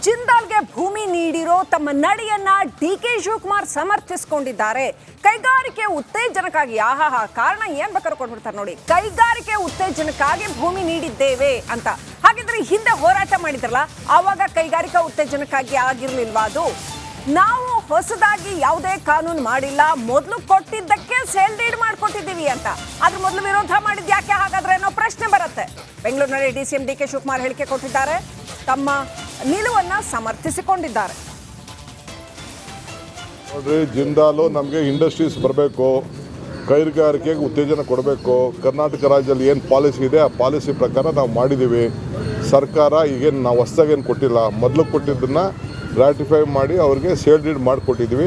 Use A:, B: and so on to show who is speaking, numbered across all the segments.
A: ಜಿಂದಾಲ್ಗೆ ಭೂಮಿ ನೀಡಿರೋ ತಮ್ಮ ನಡೆಯನ್ನ ಡಿಕೆ ಶಿವಕುಮಾರ್ ಸಮರ್ಥಿಸಿಕೊಂಡಿದ್ದಾರೆ. ಕೈಗಾರಿಕೆ ಉತ್ತೇಜನಕ್ಕಾಗಿ ಕಾರಣ ಏನ್ ಬೇಕಾದ್ರೂ ಕೊಟ್ಬಿಡ್ತಾರೆ ನೋಡಿ. ಕೈಗಾರಿಕೆ ಉತ್ತೇಜನಕ್ಕಾಗಿ ಭೂಮಿ ನೀಡಿದ್ದೇವೆ ಅಂತ. ಹಾಗಿದ್ರೆ ಹಿಂದೆ ಹೋರಾಟ ಮಾಡಿದ್ರಲ್ಲ, ಆವಾಗ ಕೈಗಾರಿಕಾ ಉತ್ತೇಜನಕ್ಕಾಗಿ ಆಗಿರ್ಲಿಲ್ವಾ ಅದು? ನಾವು ಹೊಸದಾಗಿ ಯಾವುದೇ ಕಾನೂನು ಮಾಡಿಲ್ಲ, ಮೊದಲು ಕೊಟ್ಟಿದ್ದಕ್ಕೆ ಸೇಲ್ ಡೀಡ್ ಮಾಡ್ಕೊಟ್ಟಿದ್ದೀವಿ ಅಂತ. ಅದ್ರ ಮೊದಲು ವಿರೋಧ ಮಾಡಿದ್ ಯಾಕೆ ಹಾಗಾದ್ರೆ ಅನ್ನೋ ಪ್ರಶ್ನೆ ಬರುತ್ತೆ. ಬೆಂಗಳೂರಿನಲ್ಲಿ ಡಿಸಿಎಂ ಡಿಕೆ ಶಿವಕುಮಾರ್ ಹೇಳಿಕೆ ಕೊಟ್ಟಿದ್ದಾರೆ, ತಮ್ಮ ನಿಲುವನ್ನ ಸಮರ್ಥಿಸಿಕೊಂಡಿದ್ದಾರೆ.
B: ನೋಡ್ರಿ, ಜಿಂದಾಲು ನಮಗೆ ಇಂಡಸ್ಟ್ರೀಸ್ ಬರಬೇಕು, ಕೈಗಾರಿಕೆಗೆ ಉತ್ತೇಜನ ಕೊಡಬೇಕು. ಕರ್ನಾಟಕ ರಾಜ್ಯದಲ್ಲಿ ಏನು ಪಾಲಿಸಿ ಇದೆ ಆ ಪಾಲಿಸಿ ಪ್ರಕಾರ ನಾವು ಮಾಡಿದ್ದೀವಿ. ಸರ್ಕಾರ ಈಗೇನು ನಾವು ಹೊಸದಾಗೇನು ಕೊಟ್ಟಿಲ್ಲ, ಮೊದಲು ಕೊಟ್ಟಿದ್ದನ್ನು ರಾಟಿಫೈ ಮಾಡಿ ಅವ್ರಿಗೆ ಸೇಲ್ ಡೀಡ್ ಮಾಡಿಕೊಟ್ಟಿದ್ವಿ.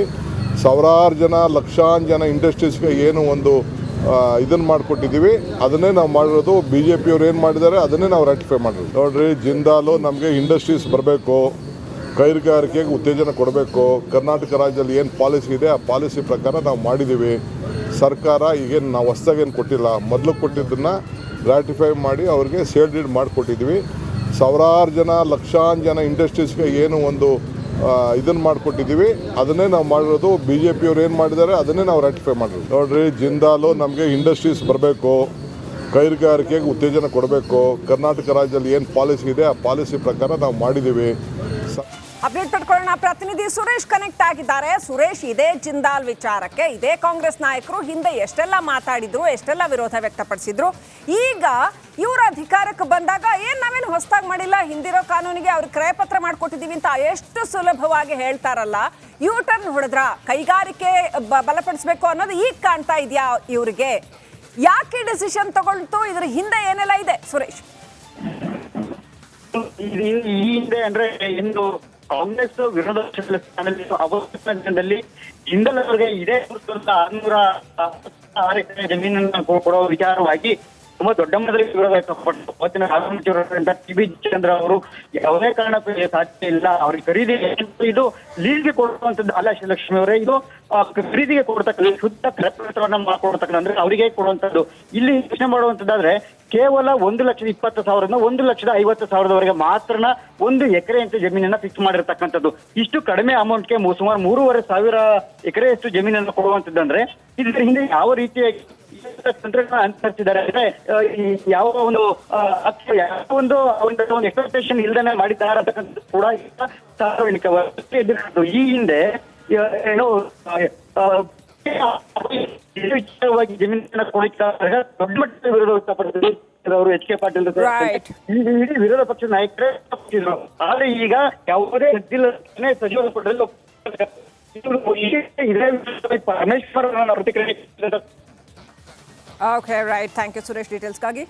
B: ಸಾವಿರಾರು ಜನ, ಲಕ್ಷಾಂತರ ಜನ ಇಂಡಸ್ಟ್ರೀಸ್ಗೆ ಏನು ಒಂದು ಇದನ್ನು ಮಾಡಿಕೊಟ್ಟಿದ್ದೀವಿ, ಅದನ್ನೇ ನಾವು ಮಾಡಿರೋದು. BJP ಅವ್ರು ಏನು ಮಾಡಿದ್ದಾರೆ ಅದನ್ನೇ ನಾವು ರಾಟಿಫೈ ಮಾಡಿರೋದು. ನೋಡ್ರಿ, ಜಿಂದಾಲು ನಮಗೆ ಇಂಡಸ್ಟ್ರೀಸ್ ಬರಬೇಕು, ಕೈಗಾರಿಕೆಗೆ ಉತ್ತೇಜನ ಕೊಡಬೇಕು. ಕರ್ನಾಟಕ ರಾಜ್ಯದಲ್ಲಿ ಏನು ಪಾಲಿಸಿ ಇದೆ ಆ ಪಾಲಿಸಿ ಪ್ರಕಾರ ನಾವು ಮಾಡಿದ್ದೀವಿ. ಸರ್ಕಾರ ಈಗೇನು ನಾವು ಹೊಸದಾಗೇನು ಕೊಟ್ಟಿಲ್ಲ, ಮೊದಲು ಕೊಟ್ಟಿದ್ದನ್ನು ರಾಟಿಫೈ ಮಾಡಿ ಅವ್ರಿಗೆ ಸೇಲ್ ಡೀಡ್ ಮಾಡಿಕೊಟ್ಟಿದ್ವಿ. ಸಾವಿರಾರು ಜನ, ಲಕ್ಷಾಂತರ ಜನ ಇಂಡಸ್ಟ್ರೀಸ್ಗೆ ಏನು ಒಂದು ಇದನ್ನು ಮಾಡಿಕೊಟ್ಟಿದ್ದೀವಿ, ಅದನ್ನೇ ನಾವು ಮಾಡಿರೋದು. BJP ಅವ್ರು ಏನು ಮಾಡಿದ್ದಾರೆ ಅದನ್ನೇ ನಾವು ರಾಟಿಫೈ ಮಾಡಿರೋದು. ನೋಡ್ರಿ, ಜಿಂದಾಲು ನಮಗೆ ಇಂಡಸ್ಟ್ರೀಸ್ ಬರಬೇಕು, ಕೈಗಾರಿಕೆಗೆ ಉತ್ತೇಜನ ಕೊಡಬೇಕು. ಕರ್ನಾಟಕ ರಾಜ್ಯದಲ್ಲಿ ಏನು ಪಾಲಿಸಿ ಇದೆ ಆ ಪಾಲಿಸಿ ಪ್ರಕಾರ ನಾವು ಮಾಡಿದ್ದೀವಿ.
A: ಅಪ್ಡೇಟ್ ಪಡ್ಕೊಳ್ಳೋಣ. ಪ್ರತಿನಿಧಿ ಸುರೇಶ್ ಕನೆಕ್ಟ್ ಆಗಿದ್ದಾರೆ. ಸುರೇಶ್, ಇದೇ ಜಿಂದಾಲ್ ವಿಚಾರಕ್ಕೆ ಇದೇ ಕಾಂಗ್ರೆಸ್ ನಾಯಕರು ಹಿಂದೆ ಎಷ್ಟೆಲ್ಲ ಮಾತಾಡಿದ್ರು, ಎಷ್ಟೆಲ್ಲ ವಿರೋಧ ವ್ಯಕ್ತಪಡಿಸಿದ್ರು. ಈಗ ಇವರು ಅಧಿಕಾರಕ್ಕೆ ಬಂದಾಗ ನಾವೇನು ಹೊಸದಾಗಿ ಮಾಡಿಲ್ಲ, ಹಿಂದಿರೋ ಕಾನೂನಿಗೆ ಅವ್ರಿಗೆ ಕ್ರಯಪತ್ರ ಮಾಡಿಕೊಟ್ಟಿದ್ದೀವಿ ಅಂತ ಎಷ್ಟು ಸುಲಭವಾಗಿ ಹೇಳ್ತಾರಲ್ಲ. ಯೂ ಟರ್ನ್ ಹೊಡೆದ್ರ, ಕೈಗಾರಿಕೆ ಬಲಪಡಿಸಬೇಕು ಅನ್ನೋದು ಈಗ ಕಾಣ್ತಾ ಇದೆಯಾ ಇವ್ರಿಗೆ? ಯಾಕೆ ಡಿಸಿಷನ್ ತಗೊಳ್ತು? ಇದ್ರ ಹಿಂದೆ ಏನೆಲ್ಲ ಇದೆ ಸುರೇಶ್?
C: ಈ ಹಿಂದೆ ಅಂದ್ರೆ ಎಂದು ಕಾಂಗ್ರೆಸ್ ವಿರೋಧ ಪಕ್ಷದ ಸ್ಥಾನದಲ್ಲಿ ಅವಕಾಶದಲ್ಲಿ ಇಂದಲವರೆಗೆ ಇದೇ 606 ಎಕರೆ ಜಮೀನನ್ನು ಕೊಡುವ ವಿಚಾರವಾಗಿ ತುಂಬಾ ದೊಡ್ಡ ಮಟ್ಟದಲ್ಲಿ ವಿರೋಧ ವ್ಯಕ್ತಪಟ್ಟು ಅವತ್ತಿನ ರಾಜಮಂತ್ರಿಯವರಾದಂತಹ TB ಚಂದ್ರ ಅವರು ಯಾವುದೇ ಕಾರಣಕ್ಕೂ ಸಾಧ್ಯ ಇಲ್ಲ, ಅವ್ರಿಗೆ ಖರೀದಿ ಇದು ಲೀಸ್ಗೆ ಕೊಡುವಂತದ್ದು ಅಲ್ಲ. ಶ್ರೀಲಕ್ಷ್ಮಿ ಅವರೇ, ಇದು ಖರೀದಿಗೆ ಕೊಡ್ತಕ್ಕಂಥ ಶುದ್ಧ ಕ್ರಯಪತ್ರವನ್ನ ಮಾಡ್ಕೊಡ್ತಕ್ಕಂಥ ಅಂದ್ರೆ ಅವರಿಗೆ ಕೊಡುವಂತದ್ದು. ಇಲ್ಲಿ ಯೋಚನೆ ಮಾಡುವಂತದ್ದಾದ್ರೆ ಕೇವಲ 1,20,000 1,50,000 ಮಾತ್ರನ 1 ಎಕರೆ ಅಂತ ಜಮೀನನ್ನ ಫಿಕ್ಸ್ ಮಾಡಿರ್ತಕ್ಕಂಥದ್ದು. ಇಷ್ಟು ಕಡಿಮೆ ಅಮೌಂಟ್ಗೆ ಸುಮಾರು 3,500 ಎಕರೆಯಷ್ಟು ಜಮೀನನ್ನು ಕೊಡುವಂತದ್ದಂದ್ರೆ ಇದ್ರ ಹಿಂದೆ ಯಾವ ರೀತಿಯ ತಂತ್ರಗಳನ್ನ ಅನುಸರಿಸಿದ್ದಾರೆ ಅಂದ್ರೆ ಯಾವ ಒಂದು ಎಕ್ಸ್ಪೆಕ್ಟೇಷನ್ ಇಲ್ದೇನೆ ಮಾಡಿದ್ದಾರೆ ಅಂತಕ್ಕಂಥದ್ದು ಕೂಡ ಸಾರ್ವಜನಿಕವಾಗಿ ಎದುರಿಸಿದ್ದು. ಈ ಹಿಂದೆ ಏನೋ ವಿಚಾರವಾಗಿ ಜಮೀನನ್ನ ಕೊಡಿಸಿದಾಗ ದೊಡ್ಡ ಮಟ್ಟದ ವಿರೋಧ ವ್ಯಕ್ತಪಡಿಸಿದ್ರು ಅವರು HK ಪಾಟೀಲ್. ಇಡೀ ವಿರೋಧ ಪಕ್ಷದ ನಾಯಕರೇ ತಪ್ಪಿಸಿದ್ರು. ಆದ್ರೆ ಈಗ ಯಾವುದೇ ಸಚಿವ ಪಟ್ಟದಲ್ಲಿ ಪರಮೇಶ್ವರ ಪ್ರತಿಕ್ರಿಯೆ.
A: Okay, right. Thank you Suresh ಡೀಟೇಲ್ಸ್ಗಾಗಿ.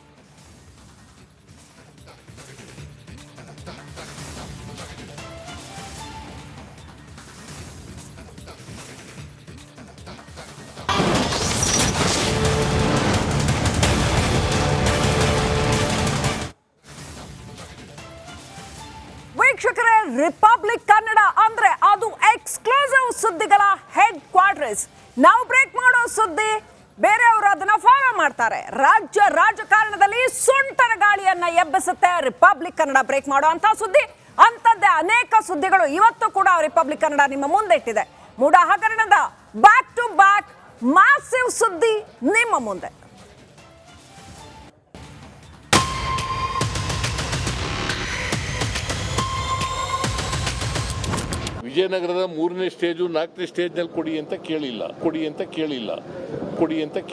A: ವೀಕ್ಷಕರೇ, ರಿಪಬ್ಲಿಕ್ ಕನ್ನಡ ಅಂದ್ರೆ ಅದು ಎಕ್ಸ್ಕ್ಲೂಸಿವ್ ಸುದ್ದಿಗಳ ಹೆಡ್ ಕ್ವಾರ್ಟರ್ಸ್. ನಾವು ಬ್ರೇಕ್ ಮಾಡೋ ಸುದ್ದಿ ಬೇರೆಯವರು ಅದನ್ನ ಫಾಲೋ ಮಾಡ್ತಾರೆ. ರಾಜ್ಯ ರಾಜಕಾರಣದಲ್ಲಿ ಸುಂಟರ ಗಾಳಿಯನ್ನ ಎಬ್ಬಿಸುತ್ತೆ ರಿಪಬ್ಲಿಕ್ ಕನ್ನಡ ಬ್ರೇಕ್ ಮಾಡೋ ಅಂತ ಸುದ್ದಿ. ಅಂತದ್ದೇ ಅನೇಕ ಸುದ್ದಿಗಳು ಇವತ್ತು ಕೂಡ ರಿಪಬ್ಲಿಕ್ ಕನ್ನಡ ನಿಮ್ಮ ಮುಂದೆ ಇಟ್ಟಿದೆ. ಮೂಡ ಹಗರಣದ ಬ್ಯಾಕ್ ಟು ಬ್ಯಾಕ್ ಮ್ಯಾಸಿವ್ ಸುದ್ದಿ ನಿಮ್ಮ ಮುಂದೆ.
D: ವಿಜಯನಗರದ 3ನೇ ಸ್ಟೇಜು 4ನೇ ಸ್ಟೇಜ್ನಲ್ಲಿ ಕೊಡಿ ಅಂತ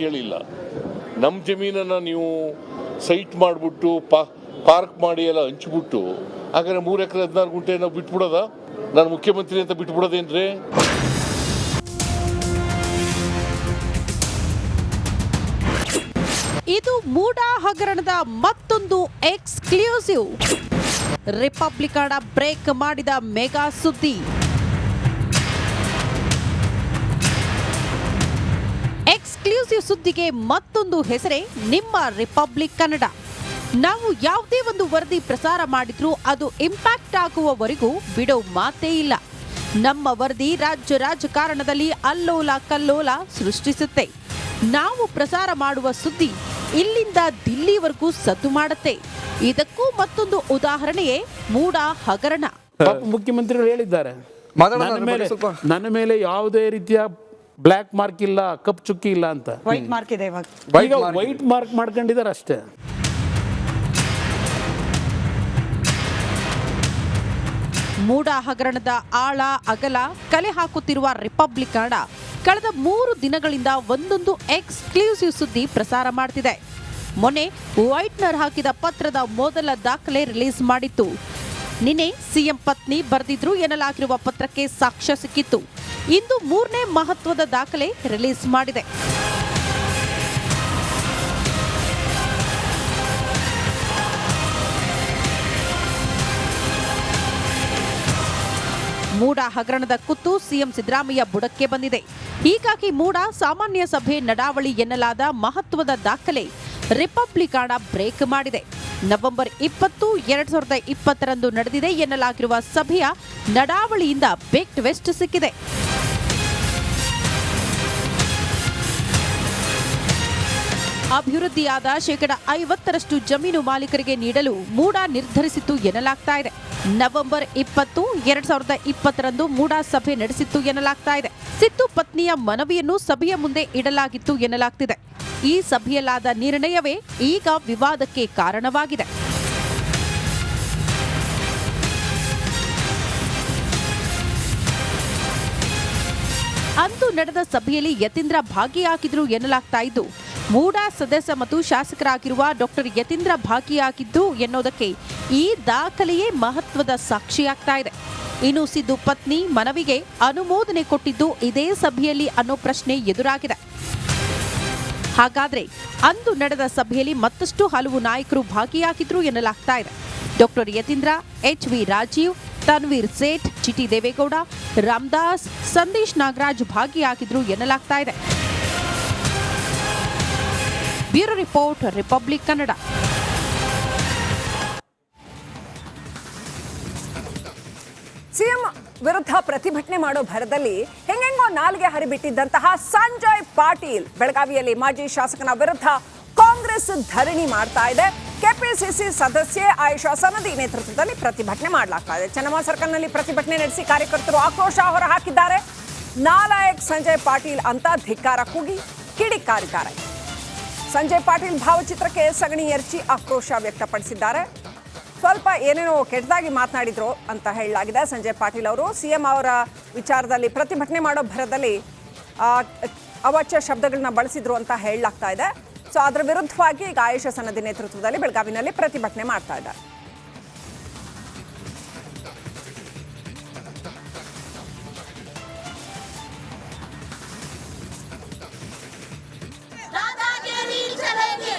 D: ಕೇಳಿಲ್ಲ. ನಮ್ಮ ಜಮೀನನ್ನು ನೀವು ಸೈಟ್ ಮಾಡಿಬಿಟ್ಟು ಪಾರ್ಕ್ ಮಾಡಿ ಎಲ್ಲ ಹಂಚ್ಬಿಟ್ಟು ಹಾಗಾದ್ರೆ 3 ಎಕರೆ 16 ಗುಂಟೆ ನಾವು ಬಿಟ್ಬಿಡೋದ? ನಾನು ಮುಖ್ಯಮಂತ್ರಿ ಅಂತ ಬಿಟ್ಬಿಡೋದೇನ್ರಿ?
E: ಇದು ಮೂಡ ಹಗರಣದ ಮತ್ತೊಂದು ಎಕ್ಸ್ಕ್ಲೂಸಿವ್. ರಿಪಬ್ಲಿಕ್ ಕನ್ನಡ ಬ್ರೇಕ್ ಮಾಡಿದ ಮೆಗಾ ಸುದ್ದಿ. ಎಕ್ಸ್ಕ್ಲೂಸಿವ್ ಸುದ್ದಿಗೆ ಮತ್ತೊಂದು ಹೆಸರೇ ನಿಮ್ಮ ರಿಪಬ್ಲಿಕ್ ಕನ್ನಡ. ನಾವು ಯಾವುದೇ ಒಂದು ವರದಿ ಪ್ರಸಾರ ಮಾಡಿದ್ರೂ ಅದು ಇಂಪ್ಯಾಕ್ಟ್ ಆಗುವವರೆಗೂ ಬಿಡೋ ಮಾತೇ ಇಲ್ಲ. ನಮ್ಮ ವರದಿ ರಾಜ್ಯ ರಾಜಕಾರಣದಲ್ಲಿ ಅಲ್ಲೋಲ ಕಲ್ಲೋಲ ಸೃಷ್ಟಿಸುತ್ತೆ. ನಾವು ಪ್ರಸಾರ ಮಾಡುವ ಸುದ್ದಿ ಇಲ್ಲಿಂದ ದಿಲ್ಲಿವರೆಗೂ ಸದ್ದು ಮಾಡುತ್ತೆ. ಇದಕ್ಕೂ ಮತ್ತೊಂದು ಉದಾಹರಣೆಯೇ ಮೂಡ ಹಗರಣ.
F: ಪಾಪ ಮುಖ್ಯಮಂತ್ರಿಗಳು ಹೇಳಿದ್ದಾರೆ, ನನ್ನ ಮೇಲೆ ಯಾವುದೇ ರೀತಿಯ ಬ್ಲ್ಯಾಕ್ ಮಾರ್ಕ್ ಇಲ್ಲ, ಕಪ್ ಚುಕ್ಕಿ ಇಲ್ಲ ಅಂತ.
G: ವೈಟ್ ಮಾರ್ಕ್ ಇದೆ ಇವಾಗ.
F: ಈಗ ವೈಟ್ ಮಾರ್ಕ್ ಮಾಡ್ಕೊಂಡಿದ್ದಾರೆ ಅಷ್ಟೇ.
E: ಮೂಡ ಹಗರಣದ ಆಳ ಅಗಲ ಕಲೆ ಹಾಕುತ್ತಿರುವ ರಿಪಬ್ಲಿಕ್ ಕನ್ನಡ ಕಳೆದ 3 ದಿನಗಳಿಂದ ಒಂದೊಂದು ಎಕ್ಸ್ಕ್ಲೂಸಿವ್ ಸುದ್ದಿ ಪ್ರಸಾರ ಮಾಡ್ತಿದೆ. ಮೊನ್ನೆ ವೈಟ್ನರ್ ಹಾಕಿದ ಪತ್ರದ ಮೊದಲ ದಾಖಲೆ ರಿಲೀಸ್ ಮಾಡಿತ್ತು. ನಿನ್ನೆ ಸಿಎಂ ಪತ್ನಿ ಬರೆದಿದ್ರು ಎನ್ನಲಾಗಿರುವ ಪತ್ರಕ್ಕೆ ಸಾಕ್ಷ್ಯ ಸಿಕ್ಕಿತ್ತು. ಇಂದು 3ನೇ ಮಹತ್ವದ ದಾಖಲೆ ರಿಲೀಸ್ ಮಾಡಿದೆ. ಮೂಡ ಹಗರಣದ ಕುತ್ತು ಸಿಎಂ ಸಿದ್ದರಾಮಯ್ಯ ಬುಡಕ್ಕೆ ಬಂದಿದೆ. ಹೀಗಾಗಿ ಮೂಡ ಸಾಮಾನ್ಯ ಸಭೆ ನಡಾವಳಿ ಎನ್ನಲಾದ ಮಹತ್ವದ ದಾಖಲೆ ರಿಪಬ್ಲಿಕ್ ಕನ್ನಡ ಬ್ರೇಕ್ ಮಾಡಿದೆ. ನವೆಂಬರ್ 20, 2020 ನಡೆದಿದೆ ಎನ್ನಲಾಗಿರುವ ಸಭೆಯ ನಡಾವಳಿಯಿಂದ ಬಿಗ್ ಟ್ವಿಸ್ಟ್ ಸಿಕ್ಕಿದೆ. ಅಭಿವೃದ್ಧಿಯಾದ 50% ಜಮೀನು ಮಾಲೀಕರಿಗೆ ನೀಡಲು ಮೂಡ ನಿರ್ಧರಿಸಿತ್ತು ಎನ್ನಲಾಗ್ತಾ ಇದೆ. ನವೆಂಬರ್ 20, 2020 ಮೂಡ ಸಭೆ ನಡೆಸಿತ್ತು ಎನ್ನಲಾಗ್ತಾ ಇದೆ. ಸಿದ್ದು ಪತ್ನಿಯ ಮನವಿಯನ್ನು ಸಭೆಯ ಮುಂದೆ ಇಡಲಾಗಿತ್ತು ಎನ್ನಲಾಗ್ತಿದೆ. ಈ ಸಭೆಯಲ್ಲಾದ ನಿರ್ಣಯವೇ ಈಗ ವಿವಾದಕ್ಕೆ ಕಾರಣವಾಗಿದೆ. ಅಂದು ನಡೆದ ಸಭೆಯಲ್ಲಿ ಯತೀಂದ್ರ ಭಾಗಿಯಾಗಿದ್ರು ಎನ್ನಲಾಗ್ತಾ ಇದ್ದು, ಮೂಡ ಸದಸ್ಯ ಮತ್ತು ಶಾಸಕರಾಗಿರುವ ಡಾಕ್ಟರ್ ಯತೀಂದ್ರ ಭಾಗಿಯಾಗಿದ್ದು ಎನ್ನುವುದಕ್ಕೆ ಈ ದಾಖಲೆಯೇ ಮಹತ್ವದ ಸಾಕ್ಷಿಯಾಗ್ತಾ ಇದೆ. ಇನ್ನು ಸಿದ್ದು ಪತ್ನಿ ಮನವಿಗೆ ಅನುಮೋದನೆ ಕೊಟ್ಟಿದ್ದು ಇದೇ ಸಭೆಯಲ್ಲಿ ಅನ್ನೋ ಪ್ರಶ್ನೆ ಎದುರಾಗಿದೆ. ಹಾಗಾದ್ರೆ ಅಂದು ನಡೆದ ಸಭೆಯಲ್ಲಿ ಮತ್ತಷ್ಟು ಹಲವು ನಾಯಕರು ಭಾಗಿಯಾಗಿದ್ರು ಎನ್ನಲಾಗ್ತಾ ಇದೆ. ಡಾಕ್ಟರ್ ಯತೀಂದ್ರ, HV ರಾಜೀವ್, ತನ್ವೀರ್ ಸೇಠ್, ಜಿಟಿ ದೇವೇಗೌಡ, ರಾಮದಾಸ್, ಸಂದೇಶ್ ನಾಗರಾಜ್ ಭಾಗಿಯಾಗಿದ್ರು ಎನ್ನಲಾಗ್ತಾ ಇದೆ. Bureau report, republic Kannada.
A: CM ವಿರುದ್ಧ ಪ್ರತಿಭಟನೆ ಮಾಡೋ ಭರದಲ್ಲಿ ಹೆಂಗೆಂಗೋ ನಾಲ್ಗೆ ಹರಿಬಿಟ್ಟಿದ್ದಂತಹ ಸಂಜಯ್ ಪಾಟೀಲ್ ಬೆಳಗಾವಿಯಲ್ಲಿ ಮಾಜಿ ಶಾಸಕನ ವಿರುದ್ಧ ಕಾಂಗ್ರೆಸ್ ಧರಣಿ ಮಾಡ್ತಾ ಇದೆ. ಕೆಪಿಸಿಸಿ ಸದಸ್ಯೆ ಆಯಿಷಾ ಸನದಿ ನೇತೃತ್ವದಲ್ಲಿ ಪ್ರತಿಭಟನೆ ಮಾಡಲಾಗ್ತಾ ಇದೆ. ಚೆನ್ನಮ್ಮ ಸರ್ಕಲ್ನಲ್ಲಿ ಪ್ರತಿಭಟನೆ ನಡೆಸಿ ಕಾರ್ಯಕರ್ತರು ಆಕ್ರೋಶ ಹೊರಹಾಕಿದ್ದಾರೆ. ನಾಲಾಯಕ್ ಸಂಜಯ್ ಪಾಟೀಲ್ ಅಂತ ಧಿಕ್ಕಾರ ಕೂಗಿ ಕಿಡಿಕಾರಿದ್ದಾರೆ. ಸಂಜಯ್ ಪಾಟೀಲ್ ಭಾವಚಿತ್ರಕ್ಕೆ ಸಗಣಿ ಎರಚಿ ಆಕ್ರೋಶ ವ್ಯಕ್ತಪಡಿಸಿದ್ದಾರೆ. ಸ್ವಲ್ಪ ಏನೇನೋ ಕೆಟ್ಟದಾಗಿ ಮಾತನಾಡಿದ್ರು ಅಂತ ಹೇಳಲಾಗಿದೆ. ಸಂಜಯ್ ಪಾಟೀಲ್ ಅವರು ಸಿಎಂ ಅವರ ವಿಚಾರದಲ್ಲಿ ಪ್ರತಿಭಟನೆ ಮಾಡೋ ಭರದಲ್ಲಿ ಅವಾಚ್ಯ ಶಬ್ದಗಳನ್ನ ಬಳಸಿದ್ರು ಅಂತ ಹೇಳಲಾಗ್ತಾ ಇದೆ. ಸೊ ಅದರ ವಿರುದ್ಧವಾಗಿ ಈಗ ಆಯಿಷಾ ಸನದಿ ನೇತೃತ್ವದಲ್ಲಿ ಬೆಳಗಾವಿನಲ್ಲಿ ಪ್ರತಿಭಟನೆ ಮಾಡ್ತಾ ಇದ್ದಾರೆ.
H: दादागिरी चलेगी।